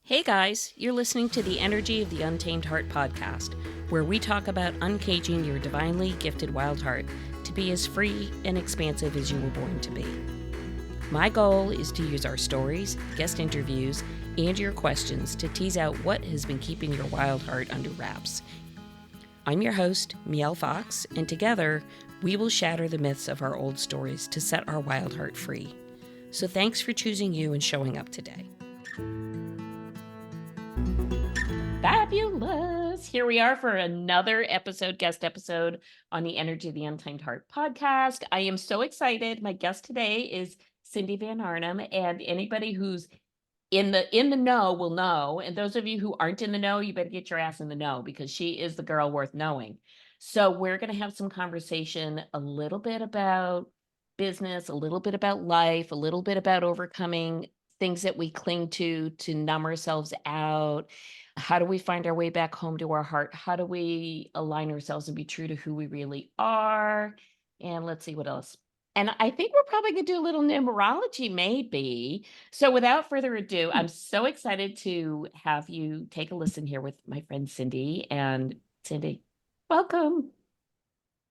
Hey guys, you're listening to the Energy of the Untamed Heart podcast, where we talk about uncaging your divinely gifted wild heart to be as free and expansive as you were born to be. My goal is to use our stories, guest interviews, and your questions to tease out what has been keeping your wild heart under wraps. I'm your host, Mielle Fox, and together we will shatter the myths of our old stories to set our wild heart free. So thanks for choosing you and showing up today. Fabulous. Here we are for another guest episode on the Energy of the Untamed Heart podcast. I am so excited. My guest today is Cindy Van Arnam, and anybody who's in the know will know. And those of you who aren't in the know, you better get your ass in the know, because she is the girl worth knowing. So we're going to have some conversation, a little bit about business, a little bit about life, a little bit about overcoming things that we cling to numb ourselves out. How do we find our way back home to our heart? How do we align ourselves and be true to who we really are? And let's see what else. And I think we're probably going to do a little numerology, maybe. So without further ado, I'm so excited to have you take a listen here with my friend Cindy. And Cindy, welcome.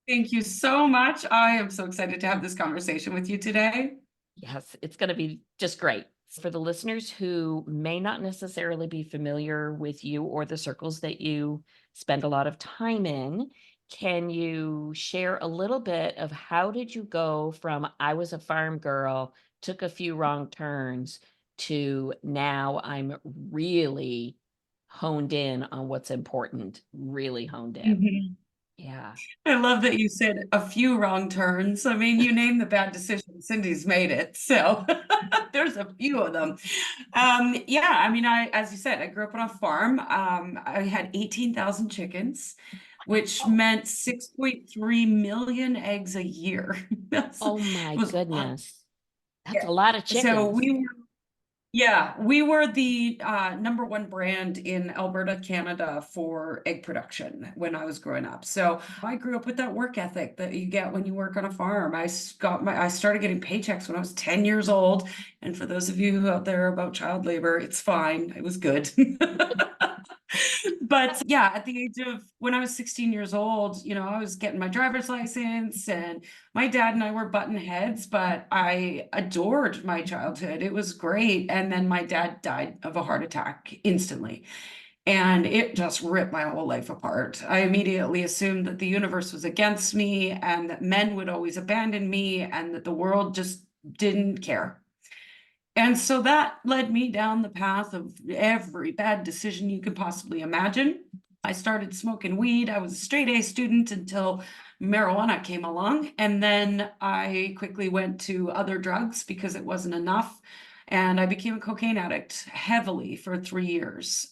Thank you so much. I am so excited to have this conversation with you today. Yes, it's going to be just great. For the listeners who may not necessarily be familiar with you or the circles that you spend a lot of time in, can you share a little bit of how did you go from I was a farm girl, took a few wrong turns, to now I'm really honed in on what's important, really honed in? Mhm. Yeah. I love that you said a few wrong turns. I mean, you name the bad decision, Cindy's made it. So there's a few of them. Yeah, I mean, as you said, I grew up on a farm. I had 18,000 chickens, which meant 6.3 million eggs a year. Oh It my was a lot. goodness. That's Yeah. a lot of So chickens. we were the number one brand in Alberta, Canada for egg production when I was growing up. So I grew up with that work ethic that you get when you work on a farm. I started getting paychecks when I was 10 years old. And for those of you out there about child labor, it's fine. It was good. But yeah, at the age of when I was 16 years old, I was getting my driver's license, and my dad and I were button heads, but I adored my childhood. It was great. And then my dad died of a heart attack instantly. And it just ripped my whole life apart. I immediately assumed that the universe was against me and that men would always abandon me and that the world just didn't care. And so that led me down the path of every bad decision you could possibly imagine. I started smoking weed. I was a straight A student until marijuana came along. And then I quickly went to other drugs because it wasn't enough. And I became a cocaine addict heavily for 3 years.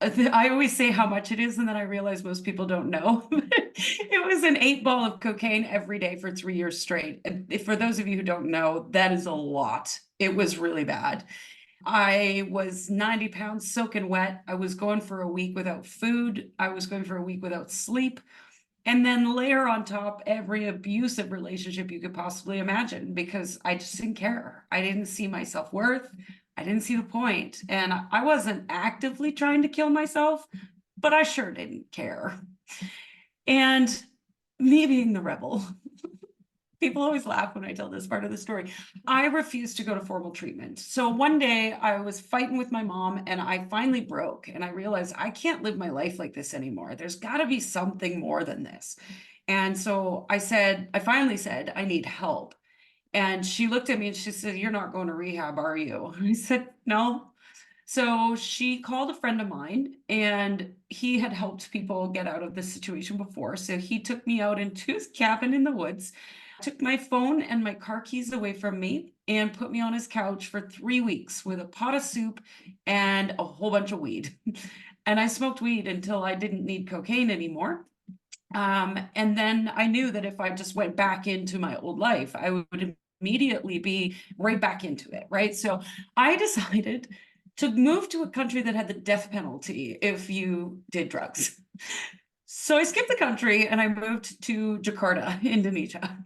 I always say how much it is, and then I realize most people don't know. It was an 8 ball of cocaine every day for 3 years straight. And for those of you who don't know, that is a lot. It was really bad. I was 90 pounds soaking wet. I was going for a week without food. I was going for a week without sleep. And then layer on top every abusive relationship you could possibly imagine, because I just didn't care. I didn't see my self-worth. I didn't see the point. And I wasn't actively trying to kill myself, but I sure didn't care. And me being the rebel, people always laugh when I tell this part of the story. I refused to go to formal treatment. So one day I was fighting with my mom, and I finally broke, and I realized I can't live my life like this anymore. There's got to be something more than this. And so I finally said, I need help. And she looked at me and she said, "You're not going to rehab, are you?" And I said, "No." So she called a friend of mine, and he had helped people get out of this situation before. So he took me out into his cabin in the woods, took my phone and my car keys away from me, and put me on his couch for 3 weeks with a pot of soup and a whole bunch of weed. And I smoked weed until I didn't need cocaine anymore. And then I knew that if I just went back into my old life, I would immediately be right back into it, right? So I decided to move to a country that had the death penalty if you did drugs. So I skipped the country and I moved to Jakarta, Indonesia.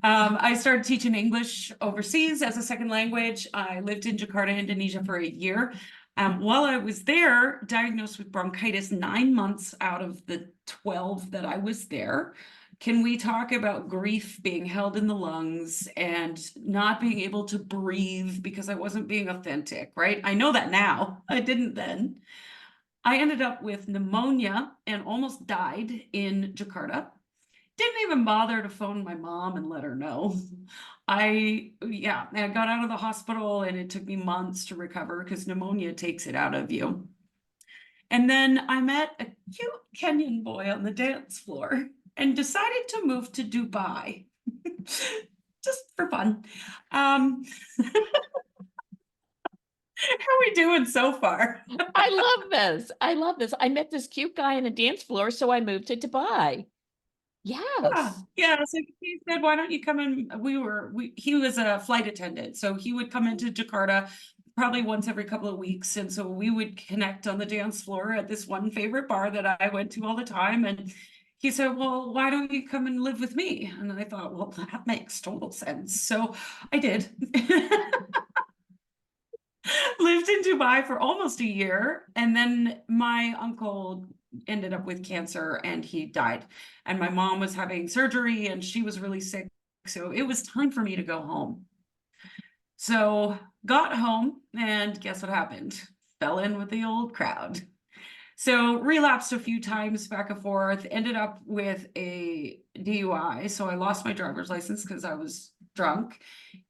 I started teaching English overseas as a second language. I lived in Jakarta, Indonesia for a year. While I was there, diagnosed with bronchitis 9 months out of the 12 that I was there. Can we talk about grief being held in the lungs and not being able to breathe because I wasn't being authentic, right? I know that now. I didn't then. I ended up with pneumonia and almost died in Jakarta. Didn't even bother to phone my mom and let her know. I got out of the hospital and it took me months to recover because pneumonia takes it out of you. And then I met a cute Kenyan boy on the dance floor and decided to move to Dubai just for fun. How are we doing so far? I love this. I love this. I met this cute guy on a dance floor, so I moved to Dubai. Yes. Yeah, so he said, why don't you come in? He was a flight attendant, so he would come into Jakarta probably once every couple of weeks. And so we would connect on the dance floor at this one favorite bar that I went to all the time. And he said, well, why don't you come and live with me? And I thought, well, that makes total sense. So I did. Lived in Dubai for almost a year. And then my uncle ended up with cancer and he died. And my mom was having surgery and she was really sick. So it was time for me to go home. So got home and guess what happened? Fell in with the old crowd. So relapsed a few times back and forth, ended up with a DUI. So I lost my driver's license because I was drunk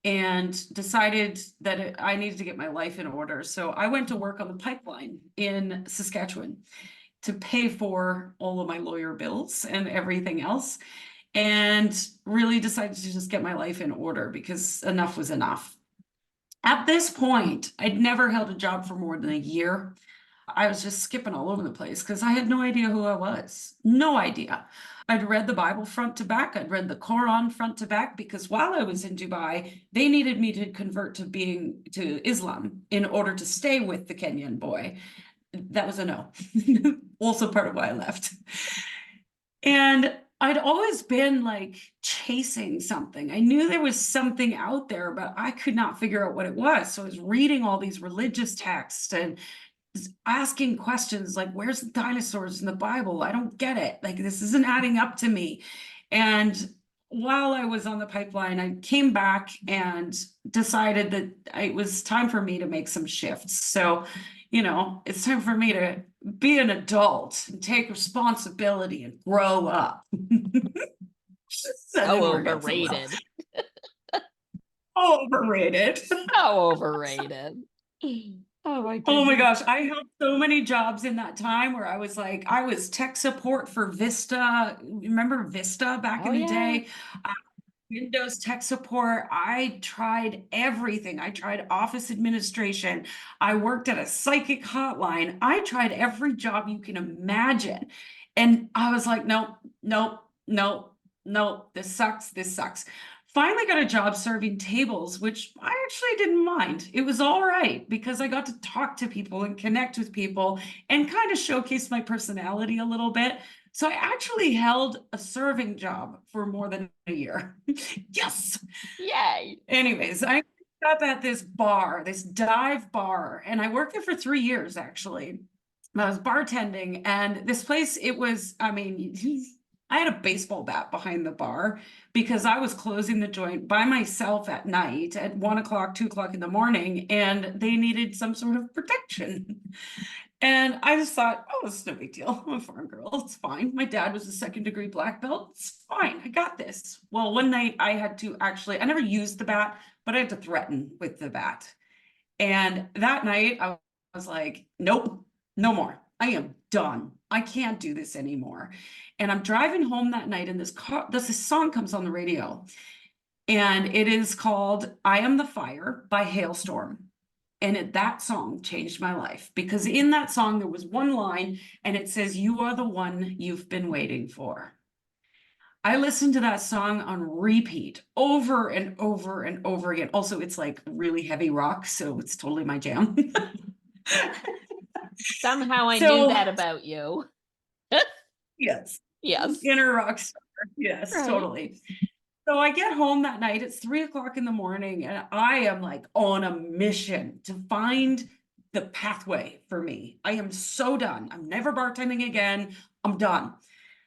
and decided that I needed to get my life in order. So I went to work on the pipeline in Saskatchewan to pay for all of my lawyer bills and everything else, and really decided to just get my life in order because enough was enough. At this point, I'd never held a job for more than a year. I was just skipping all over the place because I had no idea who I was. No idea. I'd read the Bible front to back. I'd read the Quran front to back because while I was in Dubai, they needed me to convert to Islam in order to stay with the Kenyan boy. That was a no. Also part of why I left. And I'd always been like chasing something. I knew there was something out there, but I could not figure out what it was. So I was reading all these religious texts and asking questions like, where's the dinosaurs in the Bible? I don't get it. Like, this isn't adding up to me. And while I was on the pipeline, I came back and decided that it was time for me to make some shifts. So, it's time for me to be an adult and take responsibility and grow up. So overrated. Overrated. So overrated. Oh my goodness. Oh my gosh, I held so many jobs in that time where I was tech support for Vista. Remember Vista back in the day? Windows tech support. I tried everything. I tried office administration. I worked at a psychic hotline. I tried every job you can imagine. And I was like, no, no, no, no, this sucks. This sucks. Finally got a job serving tables, which I actually didn't mind. It was all right because I got to talk to people and connect with people and kind of showcase my personality a little bit. So I actually held a serving job for more than a year. Yes. Yay. Anyways, I ended up at this bar, this dive bar, and I worked there for 3 years actually. I was bartending, and this place, I had a baseball bat behind the bar because I was closing the joint by myself at night at 1 o'clock, 2 o'clock in the morning, and they needed some sort of protection. And I just thought, oh, this is no big deal. I'm a farm girl. It's fine. My dad was a 2nd-degree black belt. It's fine. I got this. Well, one night I had to I never used the bat, but I had to threaten with the bat. And that night I was like, nope, no more. I am done. I can't do this anymore. And I'm driving home that night and this song comes on the radio. And it is called I Am the Fire by Hailstorm. And that song changed my life because in that song, there was one line and it says, you are the one you've been waiting for. I listened to that song on repeat over and over and over again. Also, it's like really heavy rock, so it's totally my jam. Somehow I knew that about you. Yes. Yes. Inner rock star. Yes, Right. totally. So I get home that night, it's 3 o'clock in the morning, and I am like on a mission to find the pathway for me. I am so done. I'm never bartending again. I'm done.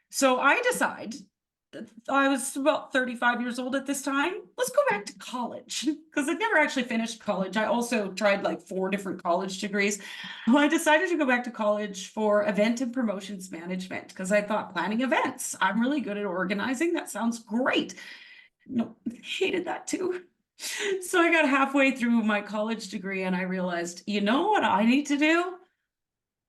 So I decide, I was about 35 years old at this time. Let's go back to college because I'd never actually finished college. I also tried like 4 different college degrees. Well, I decided to go back to college for event and promotions management because I thought planning events, I'm really good at organizing. That sounds great. No, hated that too. So I got halfway through my college degree and I realized, you know what I need to do?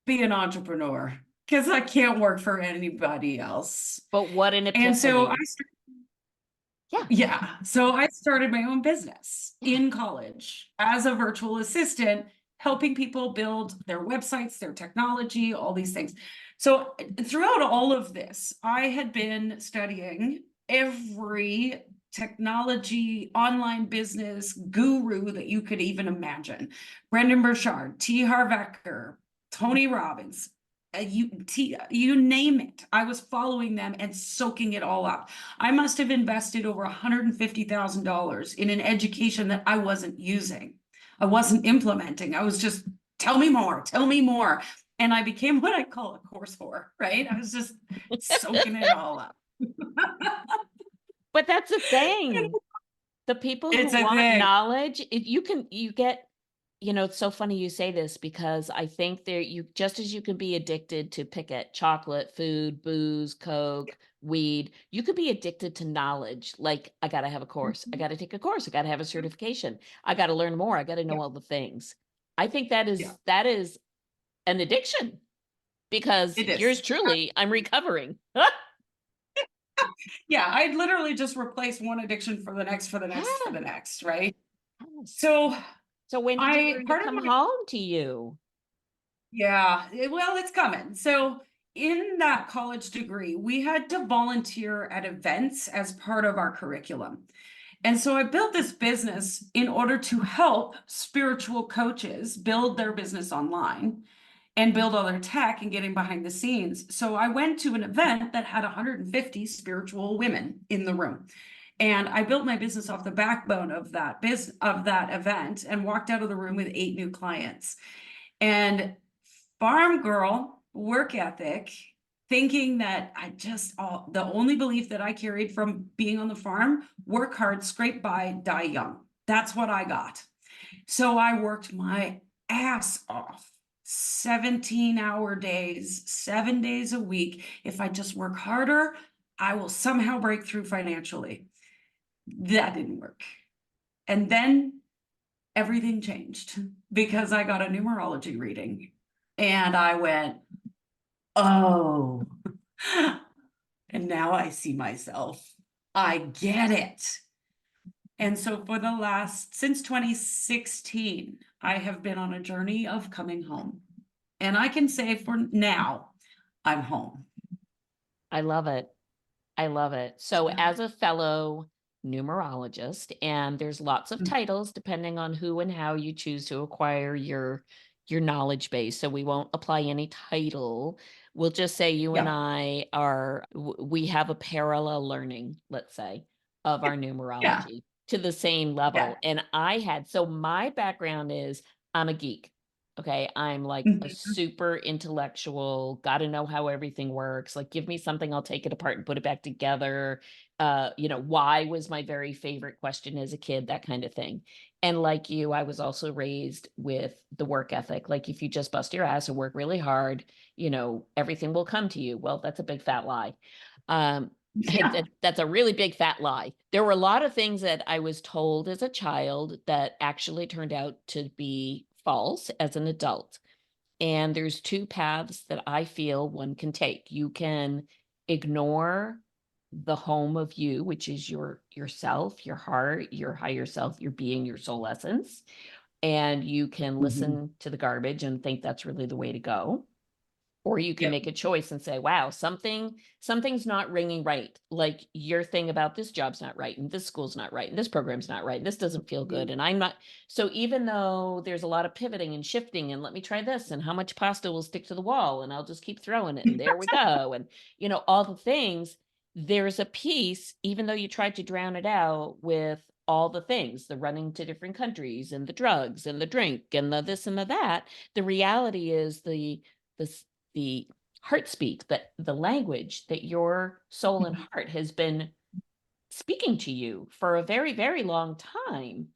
Be an entrepreneur because I can't work for anybody else. But what an And so epiphany. Yeah. so I started my own business Yeah. in college as a virtual assistant, helping people build their websites, their technology, all these things. So throughout all of this, I had been studying every technology, online business guru that you could even imagine. Brendan Burchard, T. Harv Eker, Tony Robbins, you name it. I was following them and soaking it all up. I must have invested over $150,000 in an education that I wasn't using. I wasn't implementing. I was just, tell me more, tell me more. And I became what I call a course whore, right? I was just soaking it all up. But that's the thing. The people who It's a want thing. knowledge, you get, it's so funny you say this because I think just as you can be addicted to pick at chocolate, food, booze, coke, weed, you could be addicted to knowledge. Like, I got to have a course. I got to take a course. I got to have a certification. I got to learn more. I got to Yeah, know all the things. I think that yeah, is an addiction because it is. yours truly, I'm recovering. Yeah, I'd literally just replace one addiction for the next, for the next, for Yeah. the next, right? Yes. So So when did you learn to part of come my home to you? Yeah, well, it's coming. So, in that college degree, we had to volunteer at events as part of our curriculum. And so I built this business in order to help spiritual coaches build their business online and build all their tech and getting behind the scenes. So I went to an event that had 150 spiritual women in the room. And I built my business off the backbone of that event and walked out of the room with 8 new clients. And farm girl work ethic, thinking that the only belief that I carried from being on the farm, work hard, scrape by, die young. That's what I got. So I worked my ass off. 17-hour days, 7 days a week. If I just work harder, I will somehow break through financially. That didn't work. And then everything changed because I got a numerology reading and I went, oh, and now I see myself. I get it. And so since 2016, I have been on a journey of coming home. And I can say for now, I'm home. I love it. I love it. So Yeah. as a fellow numerologist, and there's lots of Mm. titles depending on who and how you choose to acquire your knowledge base. So we won't apply any title. We'll just say you and Yeah. I we have a parallel learning, let's say, of our Yeah. numerology to the same Yeah. level. And so my background is I'm a geek. Okay, I'm like a Mhm. super intellectual, got to know how everything works. Like, give me something, I'll take it apart and put it back together. Why was my very favorite question as a kid, that kind of thing. And like you, I was also raised with the work ethic. Like, if you just bust your ass and work really hard, everything will come to you. Well, that's a big fat lie. Yeah. That's a really big fat lie. There were a lot of things that I was told as a child that actually turned out to be false as an adult. And there's 2 paths that I feel one can take. You can ignore the home of you, which is yourself, your heart, your higher self, your being, your soul essence, and you can Mhm. listen to the garbage and think that's really the way to go. Or you can Yep. make a choice and say, wow, something's not ringing right. Like, your thing about this job's not right, and this school's not right, and this program's not right, and this doesn't feel good. Mhm. And I'm not. So even though there's a lot of pivoting and shifting, and let me try this, and how much pasta will stick to the wall, and I'll just keep throwing it, and there we go. And all the things, there's a piece, even though you tried to drown it out with all the things, the running to different countries and the drugs and the drink and the this and the that. The reality is the heart speak, that the language that your soul and heart has been speaking to you for a very, very long time,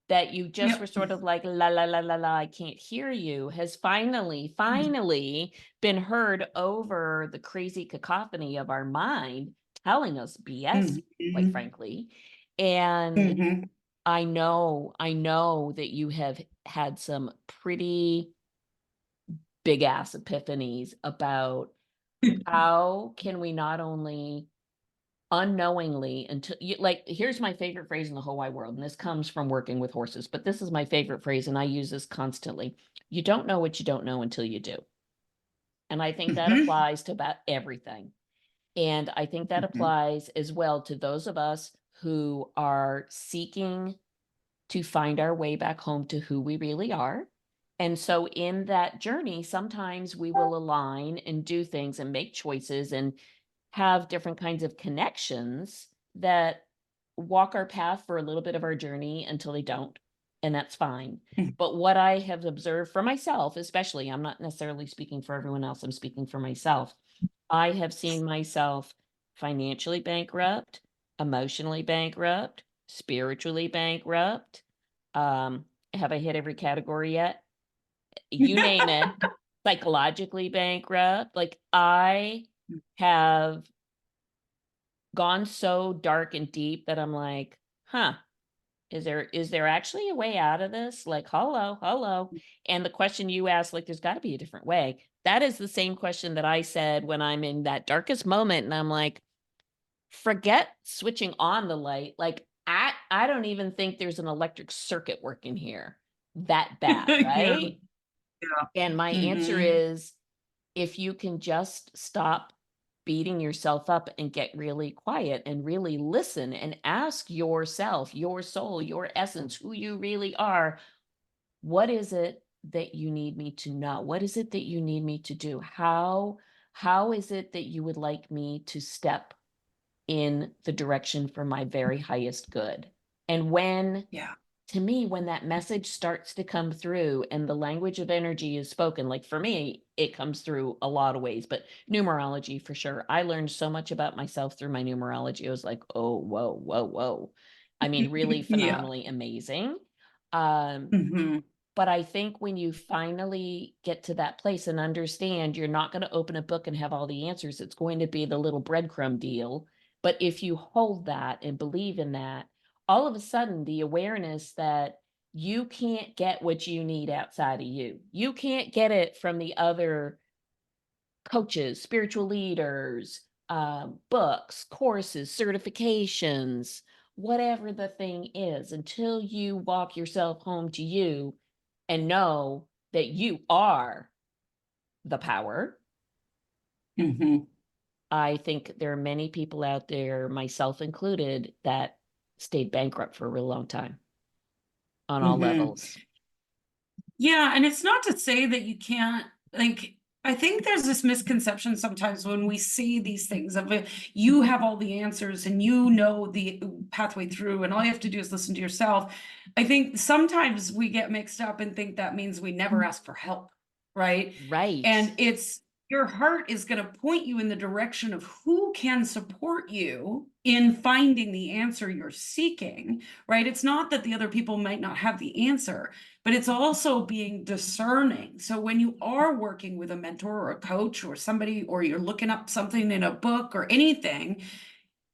that you just were Yep. sort of like, la, la, la, la, la, I can't hear you, has finally been heard over the crazy cacophony of our mind telling us BS, quite Mhm. frankly. And Mhm. I know that you have had some pretty big ass epiphanies about how can we not only unknowingly, until you like, here's my favorite phrase in the whole wide world, and this comes from working with horses, but this is my favorite phrase and I use this constantly. You don't know what you don't know until you do. And I think that Mhm. applies to about everything. And I think that Mhm. applies as well to those of us who are seeking to find our way back home to who we really are. And so in that journey, sometimes we will align and do things and make choices and have different kinds of connections that walk our path for a little bit of our journey until they don't, and that's fine. Mhm. But what I have observed for myself, especially, I'm not necessarily speaking for everyone else, I'm speaking for myself. I have seen myself financially bankrupt, emotionally bankrupt, spiritually bankrupt. Have I hit every category yet? You name it. Psychologically bankrupt. Like, I have gone so dark and deep that I'm like, huh, is there actually a way out of this? Like, hello, hello. And the question you asked, like, there's got to be a different way. That is the same question that I said when I'm in that darkest moment. And I'm like, forget switching on the light. Like, I don't even think there's an electric circuit working here that bad, Yeah. right? Yeah. And my answer Mhm. is, if you can just stop beating yourself up and get really quiet and really listen and ask yourself, your soul, your essence, who you really are, what is it that you need me to know? What is it that you need me to do? How is it that you would like me to step in the direction for my very highest good? And when, Yeah. to me, when that message starts to come through and the language of energy is spoken, like for me, it comes through a lot of ways, but numerology for sure. I learned so much about myself through my numerology. I was like, oh, whoa, whoa, whoa. I mean, really Yeah. phenomenally amazing. Um, Mhm. but I think when you finally get to that place and understand you're not going to open a book and have all the answers, it's going to be the little breadcrumb deal. But if you hold that and believe in that, all of a sudden the awareness that you can't get what you need outside of you, you can't get it from the other coaches, spiritual leaders, books, courses, certifications, whatever the thing is, until you walk yourself home to you and know that you are the power. Mhm. I think there are many people out there, myself included, that stayed bankrupt for a real long time on all Mhm. levels. Yeah, and it's not to say that you can't, like, I think there's this misconception sometimes when we see these things of it, you have all the answers and you know the pathway through, and all you have to do is listen to yourself. I think sometimes we get mixed up and think that means we never ask for help, right? Right. And it's your heart is going to point you in the direction of who can support you in finding the answer you're seeking, right? It's not that the other people might not have the answer, but it's also being discerning. So when you are working with a mentor or a coach or somebody, or you're looking up something in a book or anything,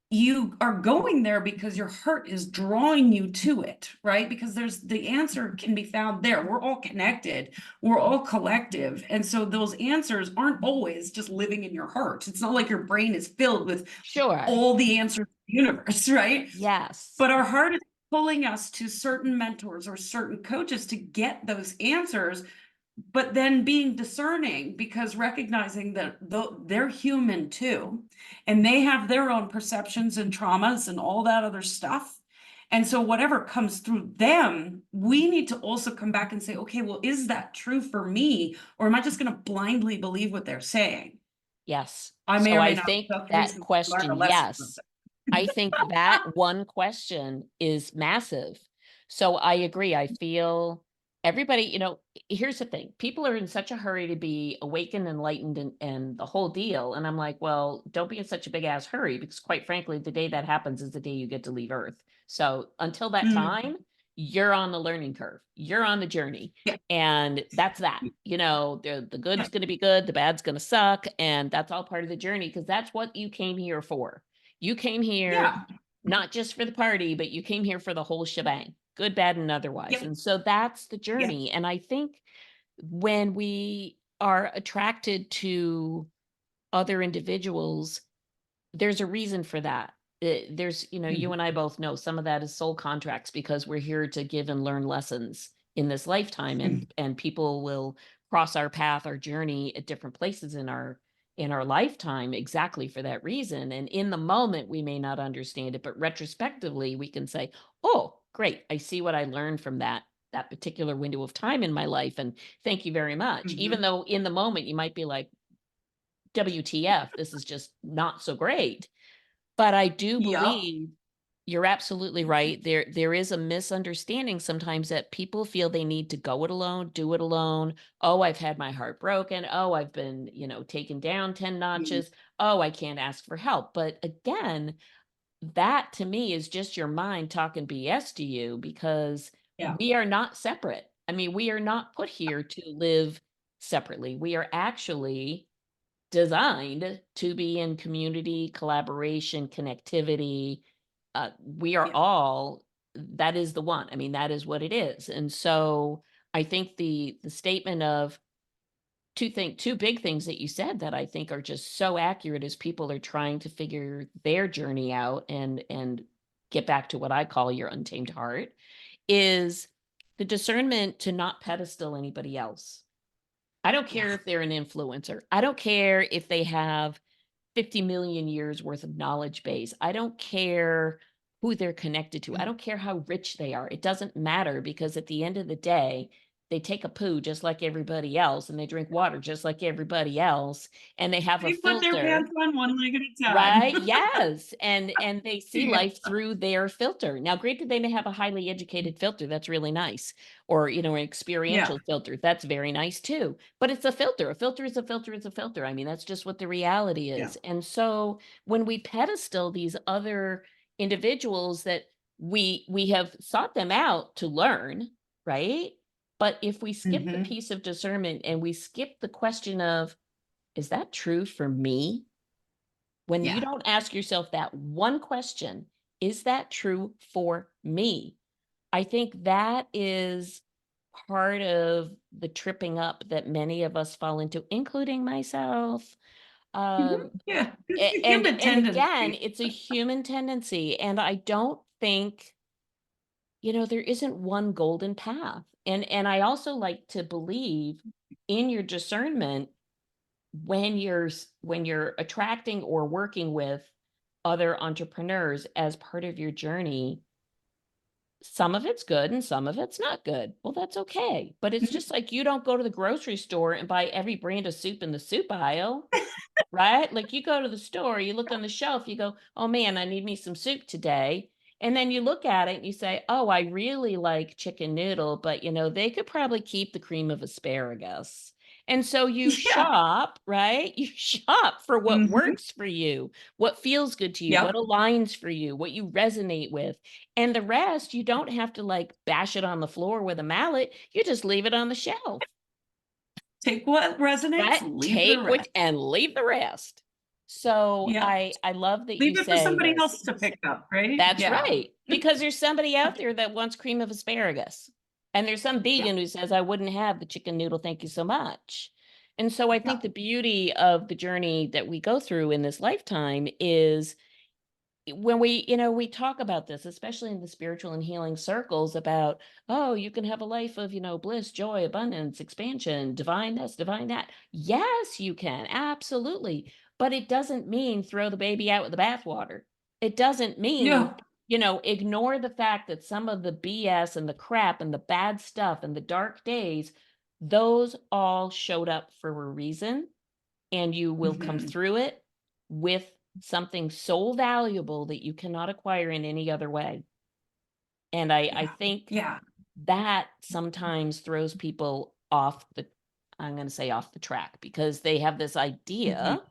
you are going there because your heart is drawing you to it, right? Because there's the answer can be found there. We're all connected, we're all collective. And so those answers aren't always just living in your heart. It's not like your brain is filled with Sure. all the answers in the universe, right? Yes. But our heart is pulling us to certain mentors or certain coaches to get those answers, but then being discerning, because recognizing that they're human too, and they have their own perceptions and traumas and all that other stuff. And so whatever comes through them, we need to also come back and say, okay, well, is that true for me? Or am I just going to blindly believe what they're saying? Yes. I may So or I may not think have that reason to learn a question, lesson from yes. them. I think that one question is massive. So I agree. I feel everybody, here's the thing. People are in such a hurry to be awakened, enlightened, and the whole deal. And I'm like, well, don't be in such a big ass hurry because quite frankly, the day that happens is the day you get to leave Earth. So until that Mm, time, you're on the learning curve. You're on the journey. yeah, And that's that. The yeah, good's going to be good, the bad's going to suck. And that's all part of the journey because that's what you came here for. You came here yeah, not just for the party, but you came here for the whole shebang, good, bad, and otherwise. yep, And so that's the yeah, journey. And I think when we are attracted to other individuals, there's a reason for that. You mhm, and I both know some of that is soul contracts because we're here to give and learn lessons in this lifetime, and mhm, people will cross our path, our journey at different places in our lifetime exactly for that reason. And in the moment, we may not understand it, but retrospectively, we can say, "Oh, great! I see what I learned from that particular window of time in my life, and thank you very much." Even mhm, though in the moment you might be like, "WTF? This is just not so great." But I do yep, believe you're absolutely right. There is a misunderstanding sometimes that people feel they need to go it alone, do it alone. "Oh, I've had my heart broken. Oh, I've been, taken down 10 mhm, notches. Oh, I can't ask for help." But again, that to me is just your mind talking BS to you because yeah, we are not separate. I mean, we are not put here to live separately. We are actually designed to be in community, collaboration, connectivity. We are yeah, all that is the one. I mean, that is what it is. And so I think the statement of two big things that you said that I think are just so accurate as people are trying to figure their journey out and get back to what I call your untamed heart is the discernment to not pedestal anybody else. I don't yeah, care if they're an influencer. I don't care if they have 50 million years worth of knowledge base. I don't care who they're connected to. I mm, don't care how rich they are. It doesn't matter because at the end of the day, they take a poo just like everybody else and they drink water just like everybody else and they have a they put their filter. pants on one leg at a time. Right, yes, and they see Yeah, life through their filter. Now, granted, they may have a highly educated filter, that's really nice, or, an yeah, experiential filter, that's very nice too, but it's a filter. A filter is a filter is a filter. I mean, that's just what the reality yeah, is, and so, when we pedestal these other individuals that we have sought them out to learn, right? But if we skip the mhm, piece of discernment and we skip the question of, "Is that true for me?" When you yeah, don't ask yourself that one question, "Is that true for me?" I think that is part of the tripping up that many of us fall into, including myself. mhm, Um, yeah, it's a a human and again, tendency. it's a human tendency, and I don't think, there isn't one golden path. And I also like to believe in your discernment when you're attracting or working with other entrepreneurs as part of your journey, some of it's good and some of it's not good. Well, that's okay. But it's Mhm, just like you don't go to the grocery store and buy every brand of soup in the soup aisle. Right? Like, you go to the store, you look on the shelf, you go, "Oh, man, I need me some soup today." And then you look at it and you say, "Oh, I really like chicken noodle, but, they could probably keep the cream of asparagus." And so you yeah, shop, right? You shop for what mhm, works for you, what feels good to you, what yep, aligns for you, what you resonate with. And the rest, you don't have to, like, bash it on the floor with a mallet, you just leave it on the shelf. take what resonates, Right? leave the Take rest. what and leave the rest. So Yeah, I love that you leave it for say somebody else to pick up, right? that's Yeah. right, because there's somebody out there that wants cream of asparagus, and there's some Yeah, vegan who says, "I wouldn't have the chicken noodle, thank you so much." And so I yeah, think the beauty of the journey that we go through in this lifetime is when we talk about this, especially in the spiritual and healing circles about, oh, you can have a life of, bliss, joy, abundance, expansion, divine this, divine that. Yes, you can. Absolutely. But it doesn't mean throw the baby out with the bathwater. It doesn't mean, yeah, ignore the fact that some of the BS and the crap and the bad stuff and the dark days, those all showed up for a reason and you will come mhm, through it with something so valuable that you cannot acquire in any other way. And I Yeah. think Yeah. that sometimes throws people off the, I'm going to say off the track, because they have this Mhm. idea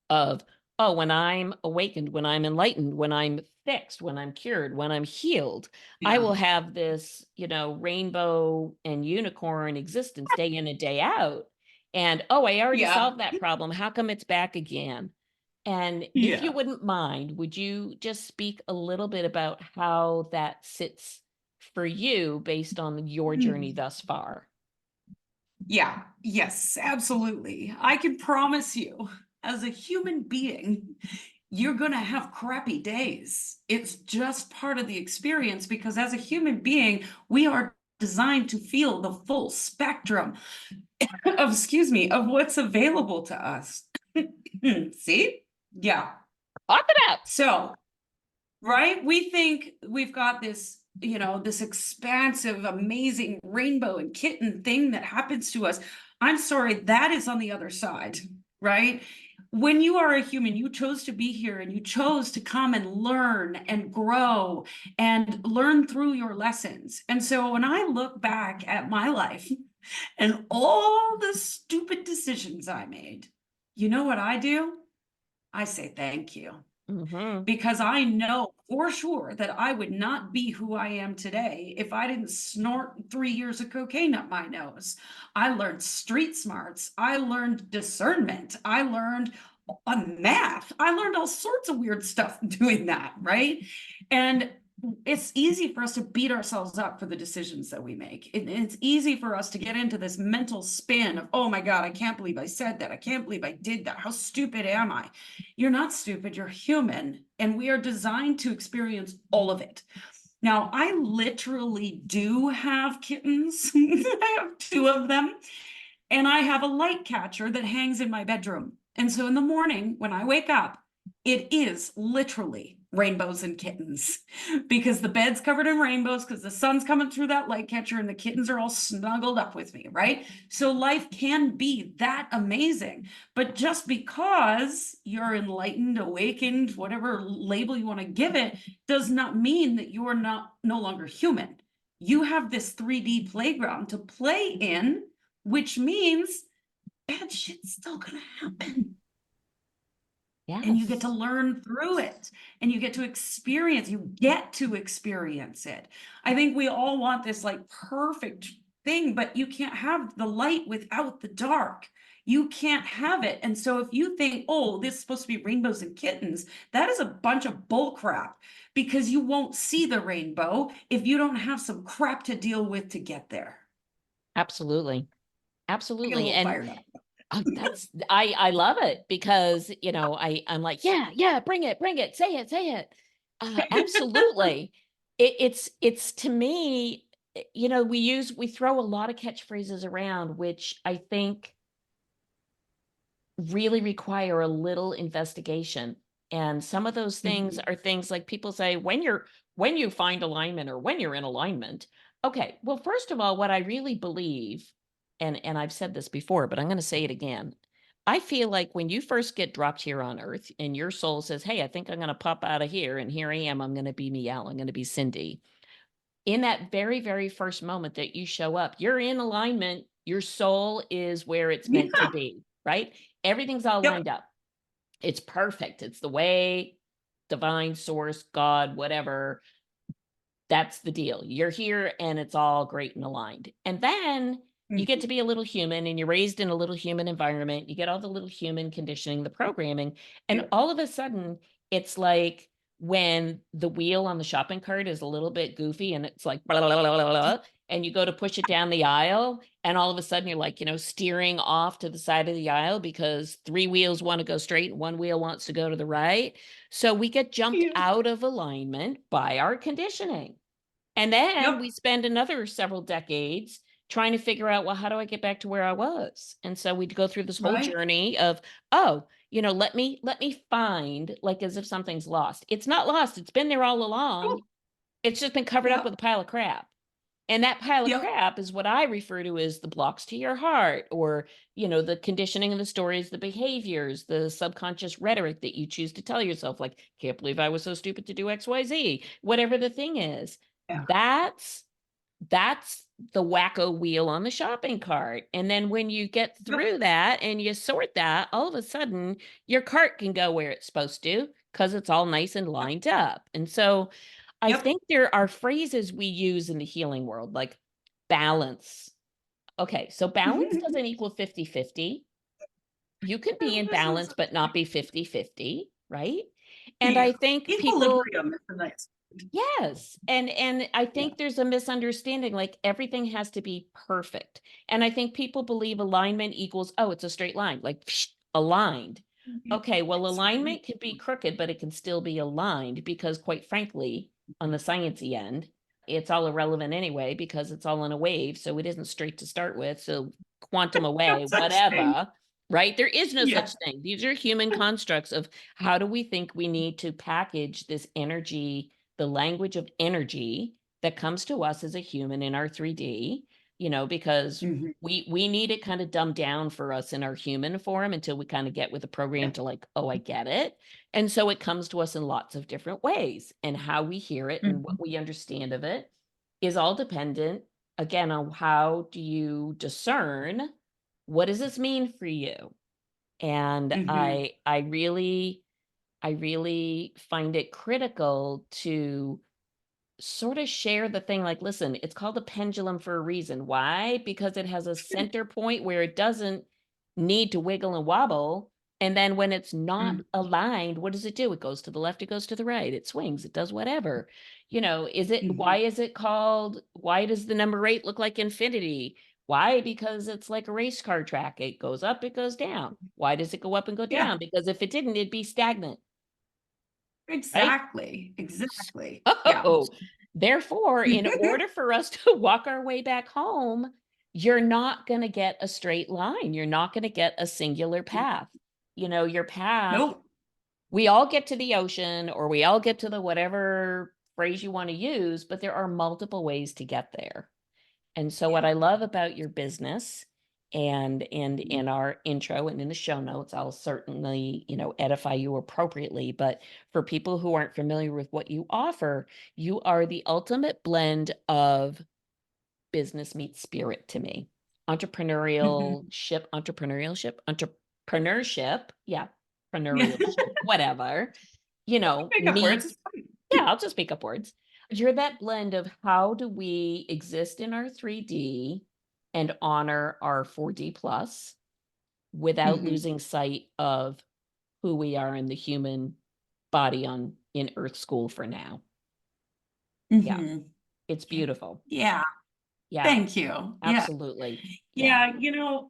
of, oh, when I'm awakened, when I'm enlightened, when I'm fixed, when I'm cured, when I'm healed, I Yeah. will have this, rainbow and unicorn existence day in and day out. And oh, I already Yeah. solved that problem. How come it's back again? And if you Yeah. wouldn't mind, would you just speak a little bit about how that sits for you based on your journey Mm. thus far? Yeah. Yes, absolutely. I can promise you, as a human being, you're going to have crappy days. It's just part of the experience because as a human being, we are designed to feel the full spectrum of, excuse me, of what's available to us. See? Yeah. Talk it out. So, right? We think we've got this, this expansive, amazing rainbow and kitten thing that happens to us. I'm sorry, that is on the other side, right? When you are a human, you chose to be here and you chose to come and learn and grow and learn through your lessons. And so when I look back at my life and all the stupid decisions I made, you know what I do? I say thank you Hmm. because I know for sure that I would not be who I am today if I didn't snort 3 years of cocaine up my nose. I learned street smarts. I learned discernment. I learned math. I learned all sorts of weird stuff doing that, right? And it's easy for us to beat ourselves up for the decisions that we make. It's easy for us to get into this mental spin of, oh my God, I can't believe I said that. I can't believe I did that. How stupid am I? You're not stupid, you're human, and we are designed to experience all of it. Now, I literally do have kittens. I have two of them, and I have a light catcher that hangs in my bedroom. And so in the morning when I wake up, it is literally rainbows and kittens because the bed's covered in rainbows because the sun's coming through that light catcher and the kittens are all snuggled up with me, right? So life can be that amazing. But just because you're enlightened, awakened, whatever label you want to give it, does not mean that you are not no longer human. You have this 3D playground to play in, which means bad shit's still gonna happen. And you get to Yes. learn through it and you get to experience it. I think we all want this like perfect thing, but you can't have the light without the dark. You can't have it. And so if you think, oh, this is supposed to be rainbows and kittens, that is a bunch of bull crap because you won't see the rainbow if you don't have some crap to deal with to get there. Absolutely. I get a Absolutely. little And fired up. that's, I love it because, I'm like, yeah, yeah, bring it, say it. Absolutely. It's to me, we throw a lot of catchphrases around, which I think really require a little investigation. And some of those things Mhm. are things like people say, when you find alignment or when you're in alignment. Okay, well, first of all, what I really believe, and I've said this before, but I'm going to say it again. I feel like when you first get dropped here on earth and your soul says, hey, I think I'm going to pop out of here, and here I am, I'm going to be Miel, I'm going to be Cindy. In that very, very first moment that you show up, you're in alignment. Your soul is where it's meant to Yeah. be, right? Everything's all Yep. lined up. It's perfect. It's the way divine source, God, whatever, that's the deal. You're here and it's all great and aligned. And then you get to Mhm. be a little human and you're raised in a little human environment. You get all the little human conditioning, the programming, and Yep. all of a sudden it's like when the wheel on the shopping cart is a little bit goofy and it's like blah, blah, blah, blah, blah, and you go to push it down the aisle and all of a sudden you're like, steering off to the side of the aisle because three wheels want to go straight and one wheel wants to go to the right. So we get jumped Yeah. out of alignment by our conditioning. And then Yep. we spend another several decades trying to figure out, well, how do I get back to where I was? And so we'd go through this whole Right. journey of, oh, let me find, like, as if something's lost. It's not lost. It's been there all along. Oh, It's just been covered up yeah. with a pile of crap. And that pile of Yep. crap is what I refer to as the blocks to your heart, or, the conditioning of the stories, the behaviors, the subconscious rhetoric that you choose to tell yourself, like, can't believe I was so stupid to do XYZ, whatever the thing is. Yeah. That's the wacko wheel on the shopping cart. And then when you get Yep. through that and you sort that, all of a sudden your cart can go where it's supposed to because it's all nice and Yep. lined up. And so I Yep. think there are phrases we use in the healing world, like balance. Okay, so balance doesn't equal 50-50. You can be in This is balance, but not be 50-50, right? And yeah. I think people Equilibrium is a nice. Yes, and I think there's a misunderstanding, like, everything has to be perfect, and I think people believe alignment equals, "Oh, it's a straight line," like, aligned. Okay, well, It's alignment can be crooked, but it can still be aligned because, quite frankly, on the sciencey end, it's all irrelevant anyway because it's all in a wave, so it isn't straight to start with, so quantum no away, such thing. whatever, right? There is no Yeah. such thing. These are human constructs of how do we think we need to package this energy, the language of energy that comes to us as a human in our 3D, because Mhm. we need it kind of dumbed down for us in our human form until we kind of get with the program Yeah. to like, oh, I get it. And so it comes to us in lots of different ways, and how we hear it and what Mhm. we understand of it is all dependent, again, on how do you discern what does this mean for you. And Mhm. I really find it critical to sort of share the thing, like, listen, it's called a pendulum for a reason. Why? Because it has a center point where it doesn't need to wiggle and wobble. And then when it's not Mm. aligned, what does it do? It goes to the left, it goes to the right, it swings, it does whatever. Why Mhm. is it called, why does the number 8 look like infinity? Why? Because it's like a race car track. It goes up, it goes down. Why does it go up and go Yeah, down? Because if it didn't, it'd be stagnant, right? exactly. Exactly. Yeah. So, therefore, in order for us to walk our way back home, you're not gonna get a straight line. You're not gonna get a singular path. Your path, Nope. we all get to the ocean or we all get to the whatever phrase you wanna use, but there are multiple ways to get there. And so what Yeah. I love about your business, and in our intro and in the show notes, I'll certainly, edify you appropriately. But for people who aren't familiar with what you offer, you are the ultimate blend of business meets spirit to me. Mhm. Entrepreneurship, yeah, Yeah. entrepreneurship, whatever, Make up words, meets it's fine. yeah, I'll just make up words. You're that blend of how do we exist in our 3D and honor our 4D plus without Mhm. losing sight of who we are in the human body on in Earth school for now. Yeah, Mhm. it's beautiful. Yeah. Yeah, Thank you. Yeah. absolutely. Yeah. Yeah,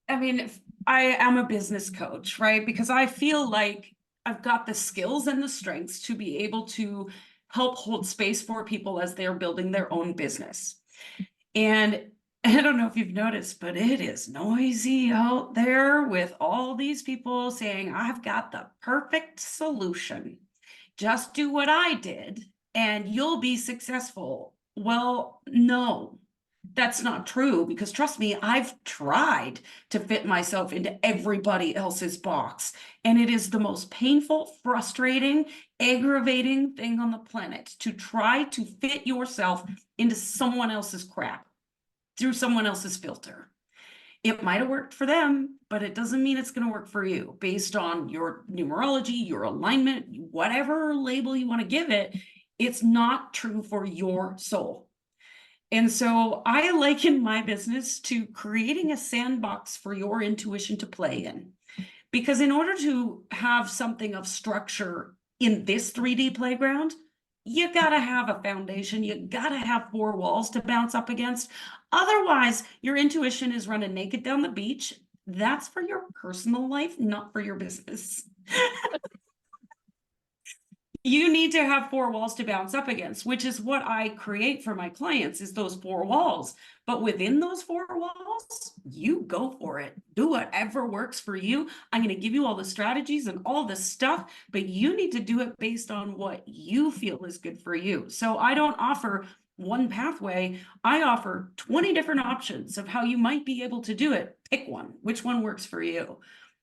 I mean, if I am a business coach, right? Because I feel like I've got the skills and the strengths to be able to help hold space for people as they're building their own business. And I don't know if you've noticed, but it is noisy out there with all these people saying, I've got the perfect solution. Just do what I did and you'll be successful. Well, no, that's not true because trust me, I've tried to fit myself into everybody else's box. And it is the most painful, frustrating, aggravating thing on the planet to try to fit yourself into someone else's crap through someone else's filter. It might have worked for them, but it doesn't mean it's going to work for you based on your numerology, your alignment, whatever label you want to give it. It's not true for your soul. And so I liken my business to creating a sandbox for your intuition to play in. Because in order to have something of structure in this 3D playground, you got to have a foundation. You got to have four walls to bounce up against. Otherwise, your intuition is running naked down the beach. That's for your personal life, not for your business. You need to have four walls to bounce up against, which is what I create for my clients is those four walls. But within those four walls, you go for it. Do whatever works for you. I'm going to give you all the strategies and all the stuff, but you need to do it based on what you feel is good for you. So I don't offer one pathway. I offer 20 different options of how you might be able to do it. Pick one. Which one works for you?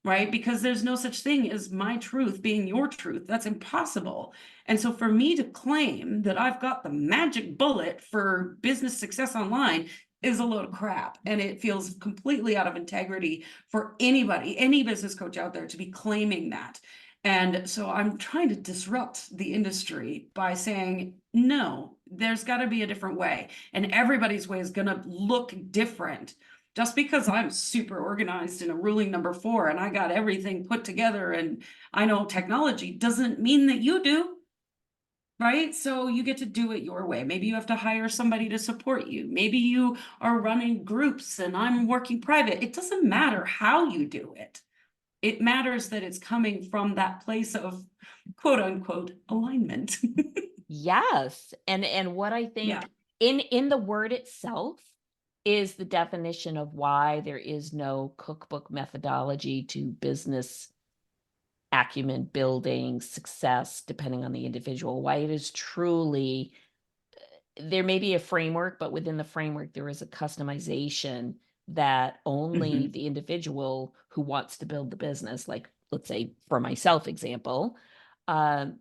Right? Because there's no such thing as my truth being your truth. That's impossible. And so for me to claim that I've got the magic bullet for business success online is a load of crap. And it feels completely out of integrity for anybody, any business coach out there to be claiming that. And so I'm trying to disrupt the industry by saying, no, there's got to be a different way. And everybody's way is going to look different. Just because I'm super organized in a ruling number 4 and I got everything put together and I know technology doesn't mean that you do. Right? So you get to do it your way. Maybe you have to hire somebody to support you. Maybe you are running groups and I'm working private. It doesn't matter how you do it. It matters that it's coming from that place of quote unquote alignment. Yes. And what I Yeah. think in the word itself is the definition of why there is no cookbook methodology to business acumen building, success, depending on the individual, why it is truly there may be a framework, but within the framework, there is a customization that only Mhm. the individual who wants to build the business, like let's say for myself example, um,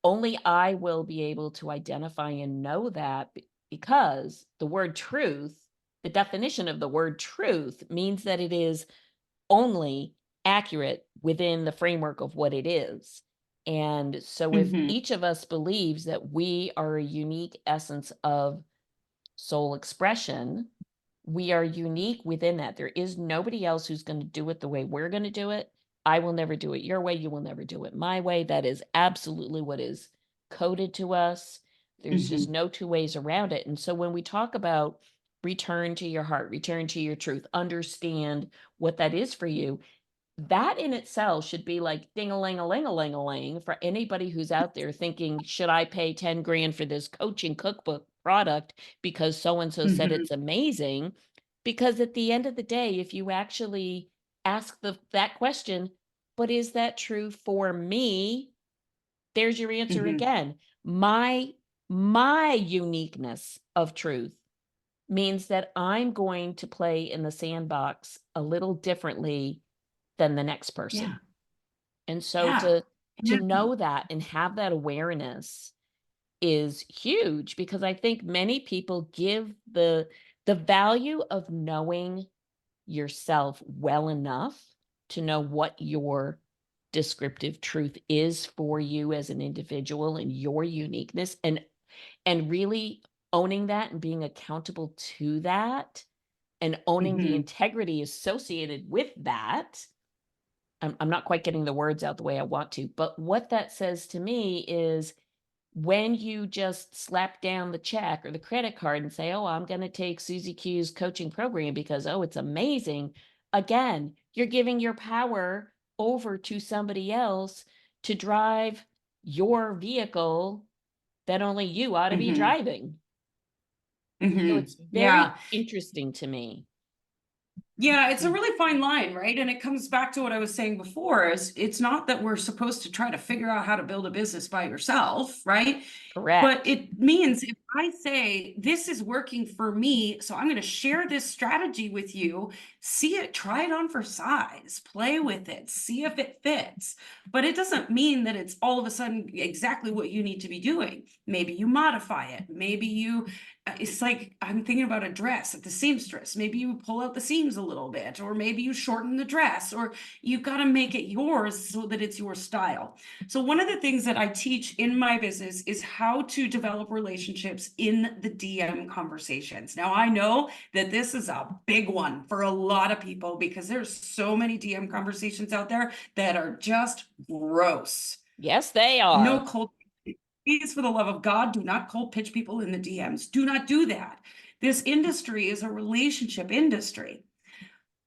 only I will be able to identify and know that because the word truth, the definition of the word truth means that it is only accurate within the framework of what it is. And so if Mhm. each of us believes that we are a unique essence of soul expression, we are unique within that. There is nobody else who's going to do it the way we're going to do it. I will never do it your way. You will never do it my way. That is absolutely what is coded to us. There's just Mhm. no two ways around it. And so when we talk about return to your heart, return to your truth, understand what that is for you, that in itself should be like ding-a-ling-a-ling-a-ling-a-ling for anybody who's out there thinking, should I pay 10 grand for this coaching cookbook product because so and so said Mhm. it's amazing? Because at the end of the day, if you actually ask that question, but is that true for me? There's your answer Mhm. again. My uniqueness of truth means that I'm going to play in the sandbox a little differently than the next Yeah. person. And so Yeah. to Yeah. know that and have that awareness is huge because I think many people give the value of knowing yourself well enough to know what your descriptive truth is for you as an individual and your uniqueness and really owning that and being accountable to that and owning the Mhm. integrity associated with that. I'm not quite getting the words out the way I want to, but what that says to me is when you just slap down the check or the credit card and say, "Oh, I'm going to take Susie Q's coaching program because oh, it's amazing." Again, you're giving your power over to somebody else to drive your vehicle that only you ought to be Mhm. driving. So Mhm. it's very Yeah. interesting to me. Yeah, it's a Mm. really fine line, right? And it comes back to what I was saying before is it's not that we're supposed to try to figure out how to build a business by yourself, right? But Correct. it means if I say this is working for me, so I'm going to share this strategy with you, see it, try it on for size, play with it, see if it fits. But it doesn't mean that it's all of a sudden exactly what you need to be doing. Maybe you modify it. Maybe you it's like I'm thinking about a dress at the seamstress. Maybe you pull out the seams a little bit, or maybe you shorten the dress, or you've got to make it yours so that it's your style. So, one of the things that I teach in my business is how to develop relationships in the DM conversations. Now, I know that this is a big one for a lot of people because there's so many DM conversations out there that are just gross. Yes, they are. No cold. Please, for the love of God, do not cold pitch people in the DMs. Do not do that. This industry is a relationship industry.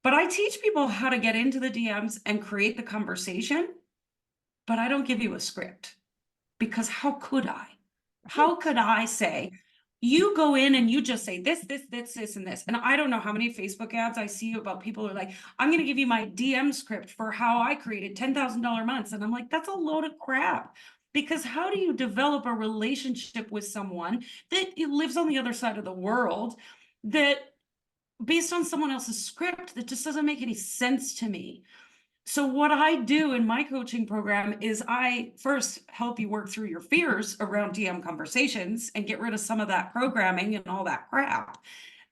But I teach people how to get into the DMs and create the conversation, but I don't give you a script because how could I? How Right. could I say, you go in and you just say this, and this. And I don't know how many Facebook ads I see about people who are like, I'm going to give you my DM script for how I created $10,000 months. And I'm like, that's a load of crap. Because how do you develop a relationship with someone that lives on the other side of the world, that based on someone else's script, that just doesn't make any sense to me? So what I do in my coaching program is I first help you work through your fears around DM conversations and get rid of some of that programming and all that crap,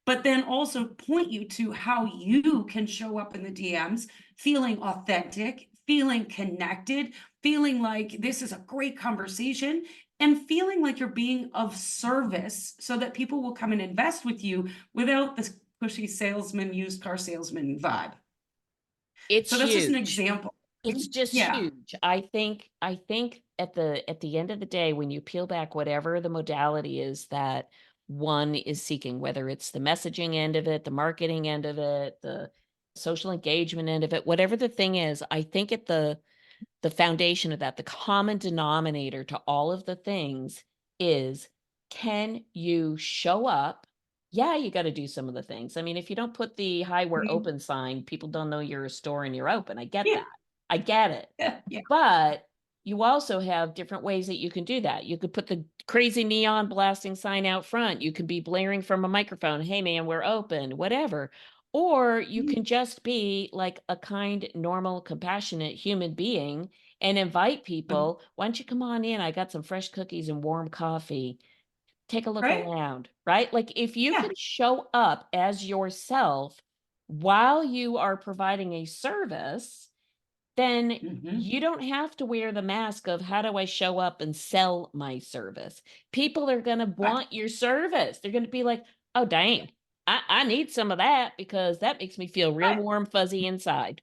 but then also point you to how you can show up in the DMs feeling authentic, feeling connected, feeling like this is a great conversation, and feeling like you're being of service so that people will come and invest with you without this pushy salesman, used car salesman vibe. It's So that's just an huge. example. It's just Yeah. huge. I think at the end of the day, when you peel back whatever the modality is that one is seeking, whether it's the messaging end of it, the marketing end of it, the social engagement end of it, whatever the thing is, I think at the foundation of that, the common denominator to all of the things is, can you show up? Yeah, you got to do some of the things. I mean, if you don't put the "Hi, we're Mhm. open" sign, people don't know you're a store and you're open. I get Yeah. that. I get it. Yeah. Yeah. But you also have different ways that you can do that. You could put the crazy neon blasting sign out front. You can be blaring from a microphone, "Hey man, we're open," whatever. Or you Mhm. can just be like a kind, normal, compassionate human being and invite Mhm. people. "Why don't you come on in? I got some fresh cookies and warm coffee. Take a look Right? around," right? Like if you Yeah. can show up as yourself while you are providing a service, then Mhm. you don't have to wear the mask of how do I show up and sell my service. People are going to Right. want your service. They're going to be like, oh, dang, I need some of that because that makes me feel real Right. warm, fuzzy inside.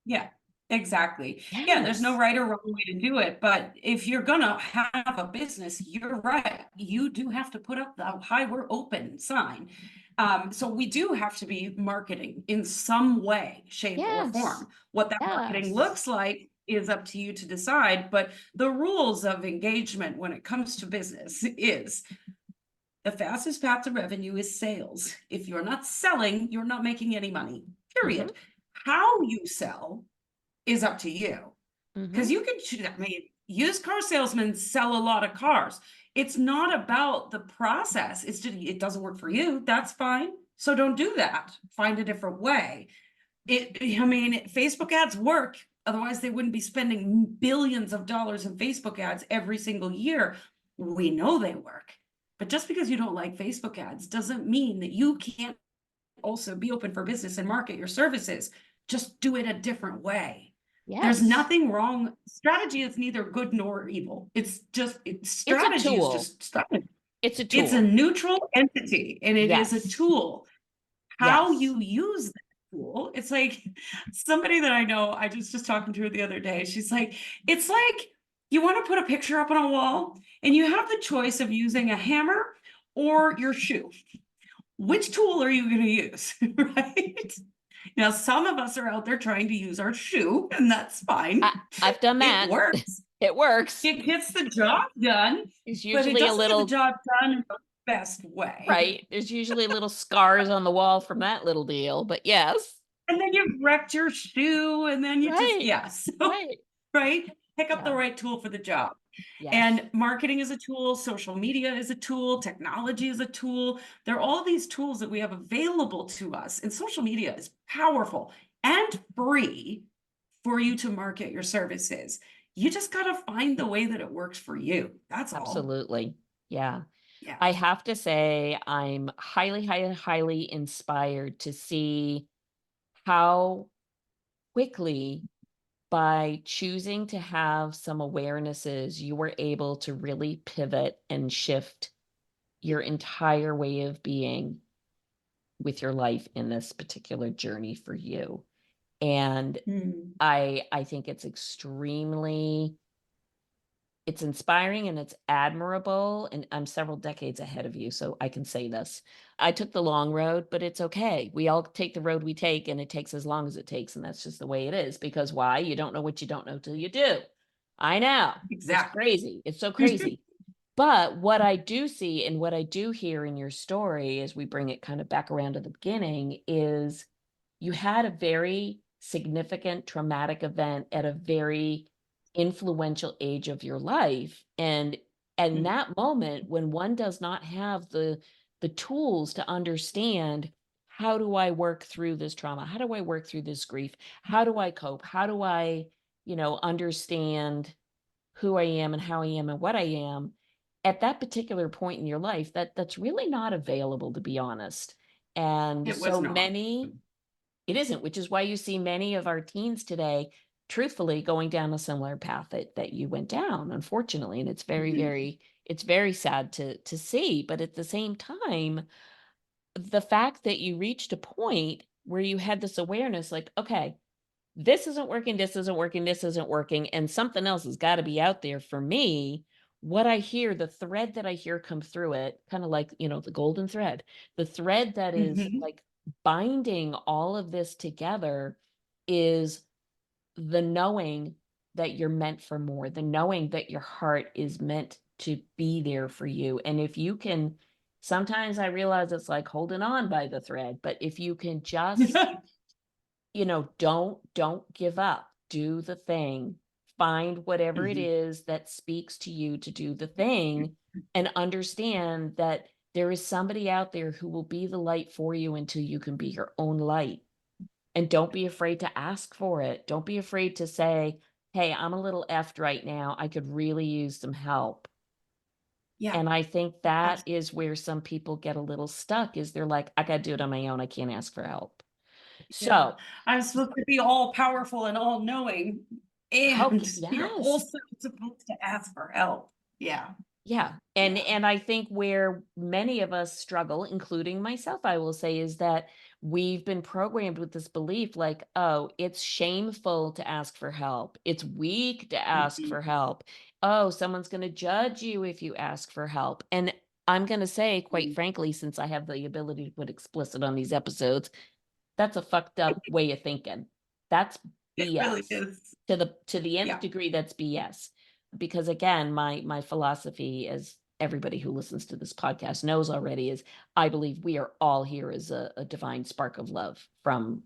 Yeah, exactly. Yeah, there's no Yes. right or wrong way to do it, but if you're gonna have a business, you're right. You do have to put up the "Hi, we're open" sign. So we do have to be marketing in some way, shape, or Yes. form. What that marketing Yes. looks like is up to you to decide, but the rules of engagement when it comes to business is the fastest path to revenue is sales. If you're not selling, you're not making any money, Hmm. period. How you sell is up to you. Hmm. Because you can choose, I mean, used car salesmen sell a lot of cars. It's not about the process. It's just, it doesn't work for you. That's fine. So don't do that. Find a different way. I mean, Facebook ads work. Otherwise, they wouldn't be spending billions of dollars in Facebook ads every single year. We know they work. But just because you don't like Facebook ads doesn't mean that you can't also be open for business and market your services. Just do it a different way. There's Yes. nothing wrong. Strategy is neither good nor evil. It's a Strategy is tool. just strategy. It's a It's a tool. neutral entity and it is a Yes. tool. How Yes. you use that tool, it's like somebody that I know, I just talking to her the other day. She's like, it's like you want to put a picture up on a wall and you have the choice of using a hammer or your shoe. Which tool are you going to use? Right? Now, some of us are out there trying to use our shoe, and that's fine. I've done It that. works. It works. It gets the job done, There's but it usually a doesn't get the little, job done in the best way. right. There's usually little scars on the wall from that little deal, but yes. And then you've wrecked your shoe, and then you just, Right. yeah. So, Right. right? Pick up the Yeah. right tool for the job. Yes. And marketing is a tool, social media is a tool, technology is a tool. There are all these tools that we have available to us, and social media is powerful and free for you to market your services. You just got to find the way that it works for you. That's all. Absolutely. Yeah. Yeah. I have to say, I'm highly, highly, highly inspired to see how quickly, by choosing to have some awarenesses, you were able to really pivot and shift your entire way of being with your life in this particular journey for you. And Hmm. I think it's inspiring and it's admirable, and I'm several decades ahead of you, so I can say this. I took the long road, but it's okay. We all take the road we take, and it takes as long as it takes, and that's just the way it is, because why? You don't know what you don't know till you do. I know. It's Exactly. crazy. It's so crazy. But what I do see and what I do hear in your story, as we bring it kind of back around to the beginning, is you had a very significant traumatic event at a very influential age of your life. And Mhm. that moment when one does not have the tools to understand, how do I work through this trauma? How do I work through this grief? How do I cope? How do I, understand who I am and how I am and what I am at that particular point in your life, that's really not available, to be honest. And It was so not. many, it isn't, which is why you see many of our teens today, truthfully, going down a similar path that you went down, unfortunately. And it's very, Mhm. very, it's very sad to see. But at the same time, the fact that you reached a point where you had this awareness, like, okay, this isn't working, this isn't working, this isn't working, and something else has got to be out there for me. What I hear, the thread that I hear come through it, kind of like, the golden thread, the thread that is Mhm. like binding all of this together is the knowing that you're meant for more, the knowing that your heart is meant to be there for you. And if you can, sometimes I realize it's like holding on by the thread, but if you can just, don't give up. Do the thing. Find whatever it Mhm. is that speaks to you to do the thing, and understand that there is somebody out there who will be the light for you until you can be your own light. And don't be afraid to ask for it. Don't be afraid to say, "Hey, I'm a little effed right now. I could really use some help." Yeah, And I think that absolutely. is where some people get a little stuck, is they're like, "I gotta do it on my own. I can't ask for help." Yeah. So, I'm supposed to be all powerful and all knowing, and okay, you're yes. also supposed to ask for help. Yeah, Yeah, and yeah. and I think where many of us struggle, including myself, I will say, is that we've been programmed with this belief like, "Oh, it's shameful to ask for help. It's weak to ask Mhm. for help. Oh, someone's gonna judge you if you ask for help." And I'm gonna say, quite Mhm. frankly, since I have the ability to put explicit on these episodes, that's a fucked up way of thinking. That's It really BS. is. To the nth Yeah. degree, that's BS. Because again, my philosophy, as everybody who listens to this podcast knows already, is I believe we are all here as a divine spark of love from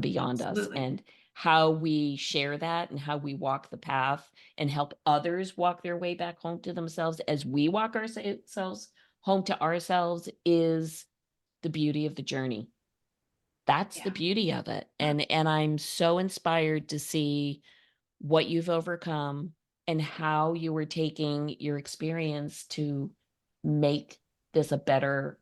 beyond us. Absolutely. And how we share that and how we walk the path and help others walk their way back home to themselves as we walk ourselves home to ourselves is the beauty of the journey. That's the Yeah. beauty of it, Yeah. and I'm so inspired to see what you've overcome and how you were taking your experience to make this a better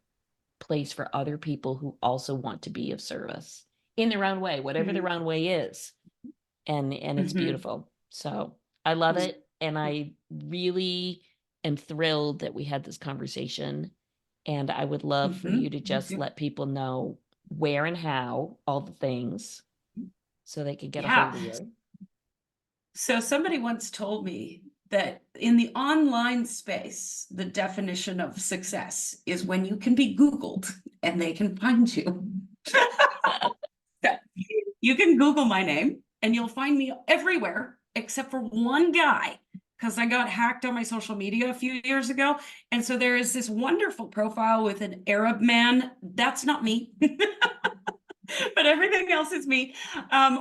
place for other people who also want to be of service in their own way, whatever Mhm. their own way is, and it's Mhm. beautiful. So, I love Mm. it, and I really am thrilled that we had this conversation, and I would love for you Mhm. to Me just too. let people know where and how, all the things, so they can get a Yeah. hold of you. So somebody once told me that in the online space, the definition of success is when you can be Googled and they can find you. So you can Google my name and you'll find me everywhere except for one guy because I got hacked on my social media a few years ago. And so there is this wonderful profile with an Arab man. That's not me. But everything else is me.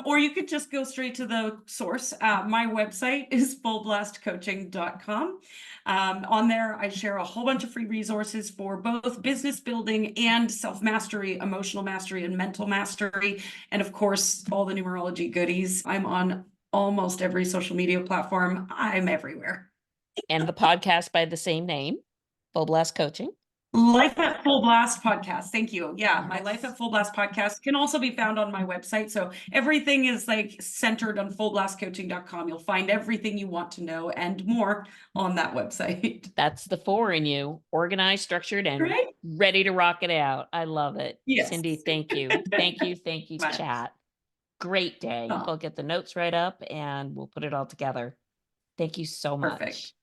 Or you could just go straight to the source. My website is fullblastcoaching.com. On there, I share a whole bunch of free resources for both business building and self mastery, emotional mastery, and mental mastery. And of course, all the numerology goodies. I'm on almost every social media platform, I'm everywhere. And the podcast by the same name, Full Blast Coaching. Life at Full Blast podcast. Thank you. Yeah, my Life Yes. at Full Blast podcast can also be found on my website. So everything is like centered on fullblastcoaching.com. You'll find everything you want to know and more on that website. That's the four in you, organized, structured, and Right? ready to rock it out. I love it. Yes. Cindy, thank you. Thank you. Thank you, But, chat. Great day. oh, We'll get the notes right up and we'll put it all together. Thank you so perfect. much.